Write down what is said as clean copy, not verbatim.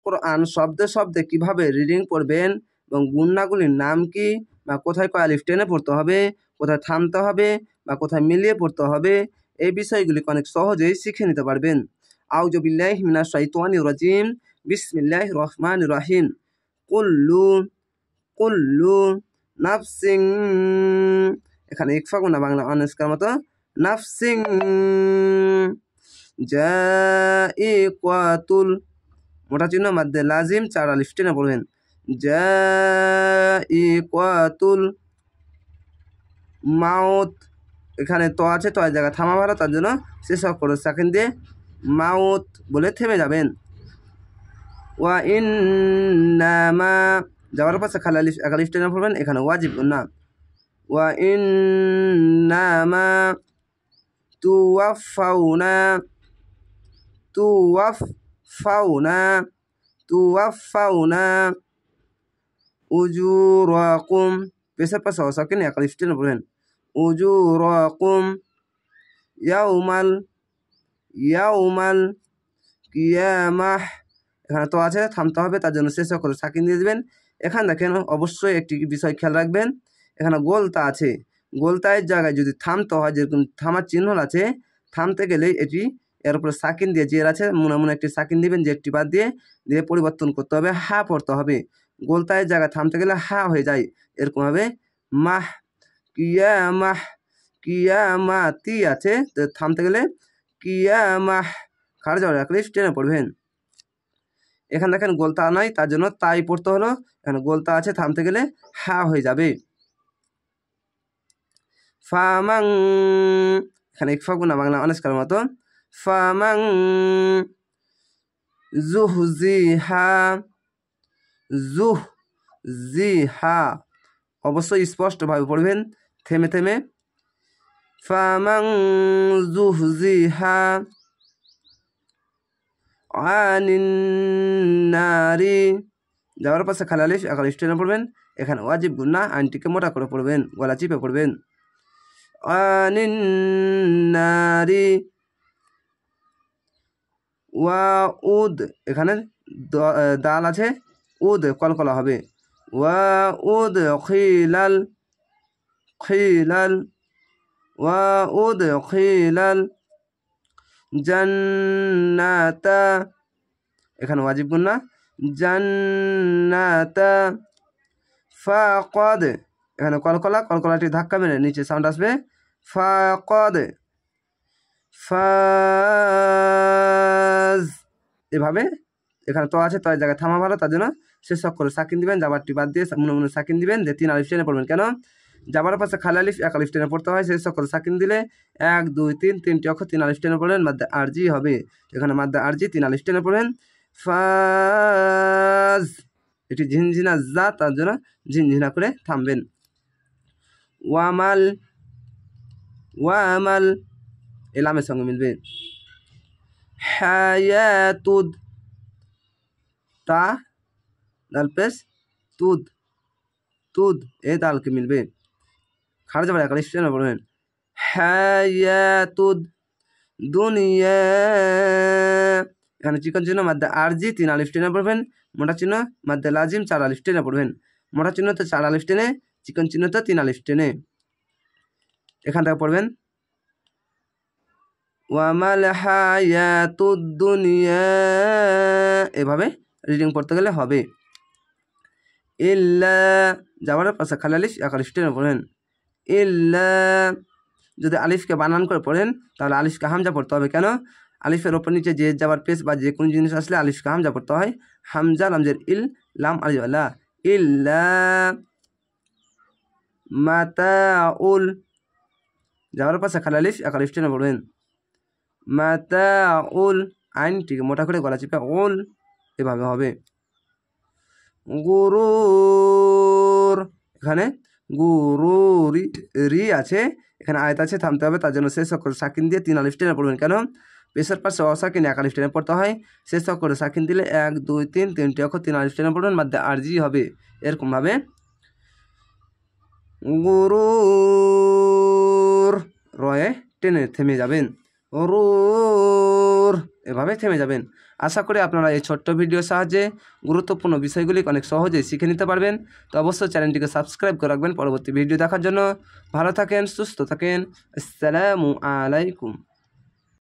কোরআন শব্দে শব্দে কিভাবে রিডিং পড়বেন এবং গুণনাগুলির নাম কি বা কোথায় কয় আলিফ টেনে পড়তে হবে, কোথায় থামতে হবে বা কোথায় মিলিয়ে পড়তে হবে, এই বিষয়গুলিকে অনেক সহজেই শিখে নিতে পারবেন। আউযু বিল্লাহি মিনাশ শাইতানির রাজিম। বিসমিল্লাহির রহমানির রহিম। কুল্লু কুল্লু নাফসিং, এখানে ইকফা গুণা বাংলা অনস্কার মতো নাফসিং। জাইকাতুল, মোটা চিহ্ন মাদ্দে লাজিম 4 আলিফ টেনে পড়বেন। জাইকাতুল মাউত, এখানে তো আছে, তো জায়গা থামা ভালো, তার জন্য শেষ অক্ষর সাকিন দিয়ে মাউত বলে থেমে যাবেন। ওয়া ইন্নামা, যাওয়ার পাশে খালি আলিফ 1 আলিফ টেনে পড়বেন, এখানে ওয়াজিব না। ওয়া ইন্নামা তুওয়াফাউনা, তুওয়াফাউনা তুওয়াফাউনা উজুরাকুম, পেশের পাশে সাকিন 1 আলিফ টেনে পড়বেন। উজুরাকুম ইয়াউমাল কিয়ামাহ, এখানে তো আছে, থামতে হবে, তার জন্য শেষ করে সাকিন দিয়ে দেবেন। এখানে দেখেন অবশ্যই একটি বিষয় খেয়াল রাখবেন, এখানে গোলতা আছে, গোলতায়ের জায়গায় যদি থামতে হয়, যেরকম থামার চিহ্ন আছে, থামতে গেলে এটি এর উপরে সাকিন দিয়ে, জের আছে মনে মনে একটি সাকিন দিবেন, জেরটি বাদ দিয়ে দিয়ে পরিবর্তন করতে হবে, হা পড়তে হবে। গোলতায়ের জায়গায় থামতে গেলে হা হয়ে যায়, এরকম হবে মাহ কিয়ামাহ। কিয়ামাতি আছে, তো থামতে গেলে কিয়ামাহ, খাড়া যাওয়ার 1 আলিফ টেনে পড়বেন। এখানে দেখেন গোলতা নাই, তার জন্য তাই পড়তে হলো, এখানে গোলতা আছে, থামতে গেলে হা হয়ে যাবে। ফামাং, এখানে ইকফা গুণা বাংলা অনস্কার মতো ফামাং জুহজিহা, জুহজিহা, অবশ্যই স্পষ্টভাবে পড়বেন, থেমে থেমে। ফামাং জুহজিহা আনিন নারি, যাওয়ার পাশে খালি আলিফ 1 আলিফ টেনে পড়বেন, এখানে ওয়াজিব গুণা, আইনটিকে মোটা করে পড়বেন, গলা চিপে পড়বেন। আনিন নারি ওয়া উদ, এখানে দাল আছে, উদ কলকলা হবে। ওয়া উদ খিলাল খিলাল ওয়া উদ খিলাল জান্নাতা, এখানে ওয়াজিব গুণা, জান্নাতা ফাকাদ, এখানে কলকলা, কলকলাটি ধাক্কা মেরে নিচে সাউন্ড আসবে, ফাকাদ ফাজ, এভাবে। এখানে তো আছে, তো জায়গায় থামা ভালো, তার জন্য শেষ অক্ষরে সাকিন দিবেন, জাবারটি বাদ দিয়ে মনে মনে সাকিন দিবেন, যে 3 আলিফ টেনে পড়বেন। কেন যাবার পাশে খালি আলিফ 1 আলিফ টেনে পড়তে হয়, শেষ অক্ষরে সাকিন দিলে 1 2 3 3টি অক্ষর 3 আলিফ টেনে পড়বেন, মাদ্দে আরজি হবে, এখানে মাদ্দে আরজি 3 আলিফ টেনে পড়বেন। ফাজ, এটি ঝিনঝিনা যা, তার জন্য ঝিনঝিনা করে থামবেন। ওয়ামাল ওয়ামাল, এলামের সঙ্গে মিলবে। হায়াতুদ, তা দাল পেশ তুদ, তুদ এ দালকে মিলবে, খাড়া যাবার 1 আলিফ টেনে পড়বেন। হায়াতুদ দুনিয়া, এখানে চিকন চিহ্ন মাদ্দে আরজি 3 আলিফ টেনে পড়বেন, মোটা চিহ্ন মাদ্দে লাজিম 4 আলিফ টেনে পড়বেন। মোটা চিহ্ন তো 4 আলিফ টেনে, চিকন চিহ্ন তো 3 আলিফ টেনে। এখান থেকে পড়বেন ওয়ামাল হায়াতুদ দুনিয়া, এভাবে রিডিং পড়তে গেলে হবে। ইল্লা, যাওয়ার পাশে খালি আলিফ 1 আলিফ টেনে পড়েন। ইল্লা, যদি আলিফকে বানান করে পড়েন তাহলে আলিফকে হামজা পড়তে হবে। কেন আলিফের ওপর নিচে যে যাবার পেশ বা যে কোনো জিনিস আসলে আলিফকে হামজা পড়তে হয়। হামজা লামজের ইল, লাম আলিফ লা, ইল্লা মাতাউল, যাওয়ার পাশে খালি আলিফ 1 আলিফ টেনে পড়বেন। মাতাউল, আইনটিকে মোটা করে গলা চিপে উল, এভাবে হবে। গুরুর, এখানে গুরুরি রি আছে, এখানে আয়াত আছে, থামতে হবে, তার জন্য শেষ অক্ষর সাকিন দিয়ে 3 আলিফ টেনে পড়বেন। কেন পেশের পাশে অসাকিন 1 আলিফ টেনে পড়তে হয়, শেষ অক্ষরে সাকিন দিলে 1 2 3 3টি অক্ষর 3 আলিফ টেনে পড়বেন, মাধ্যে আরজি হবে। এরকমভাবে গুরুর, রয়ে টেনে থেমে যাবেন, রুর, এভাবে থেমে যাবেন। আশা করি আপনারা এই ছোট্ট ভিডিওর সাহায্যে গুরুত্বপূর্ণ বিষয়গুলি অনেক সহজেই শিখে নিতে পারবেন। তো অবশ্যই চ্যানেলটিকে সাবস্ক্রাইব করে রাখবেন পরবর্তী ভিডিও দেখার জন্য। ভালো থাকেন, সুস্থ থাকেন। আসসালামু আলাইকুম।